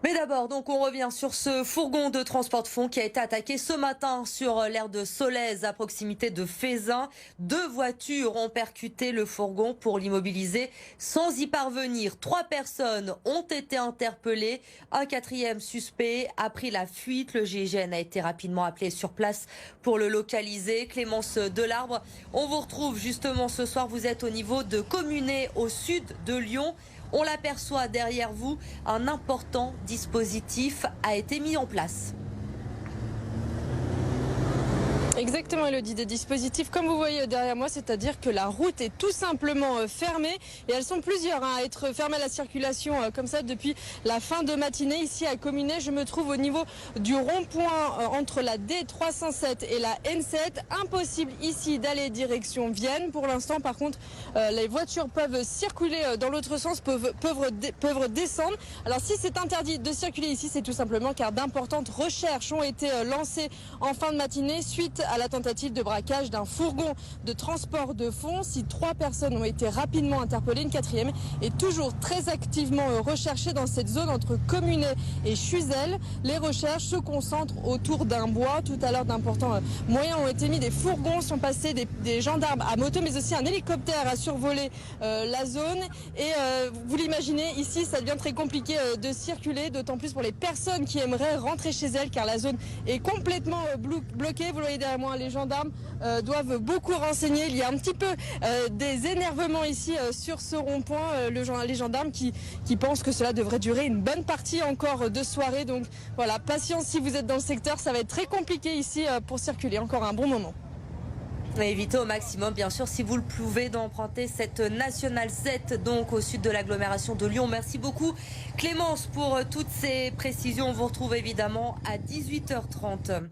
Mais d'abord, donc, on revient sur ce fourgon de transport de fonds qui a été attaqué ce matin sur l'aire de Solèze, à proximité de Fézin. 2 voitures ont percuté le fourgon pour l'immobiliser sans y parvenir. 3 personnes ont été interpellées. Un 4e suspect a pris la fuite. Le GIGN a été rapidement appelé sur place pour le localiser. Clémence Delarbre, on vous retrouve justement ce soir. Vous êtes au niveau de Communet, au sud de Lyon. On l'aperçoit derrière vous, un important dispositif a été mis en place. Exactement, Elodie, des dispositifs comme vous voyez derrière moi, c'est-à-dire que la route est tout simplement fermée et elles sont plusieurs à être fermées à la circulation comme ça depuis la fin de matinée. Ici à Communet, je me trouve au niveau du rond-point entre la D307 et la N7. Impossible ici d'aller direction Vienne. Pour l'instant, par contre, les voitures peuvent circuler dans l'autre sens, peuvent descendre. Alors si c'est interdit de circuler ici, c'est tout simplement car d'importantes recherches ont été lancées en fin de matinée suite à la tentative de braquage d'un fourgon de transport de fonds. Si 3 personnes ont été rapidement interpellées, une 4e est toujours très activement recherchée dans cette zone entre Communet et Chuzel. Les recherches se concentrent autour d'un bois. Tout à l'heure, d'importants moyens ont été mis. Des fourgons sont passés, des gendarmes à moto, mais aussi un hélicoptère a survolé la zone. Et vous l'imaginez, ici, ça devient très compliqué de circuler, d'autant plus pour les personnes qui aimeraient rentrer chez elles, car la zone est complètement bloquée. Vous le voyez derrière moi, les gendarmes doivent beaucoup renseigner. Il y a un petit peu des énervements ici sur ce rond-point. Les gendarmes qui pensent que cela devrait durer une bonne partie encore de soirée. Donc voilà, patience si vous êtes dans le secteur, ça va être très compliqué ici pour circuler encore un bon moment. Évitez au maximum, bien sûr, si vous le pouvez, d'emprunter cette nationale 7, donc au sud de l'agglomération de Lyon. Merci beaucoup, Clémence, pour toutes ces précisions. On vous retrouve évidemment à 18h30.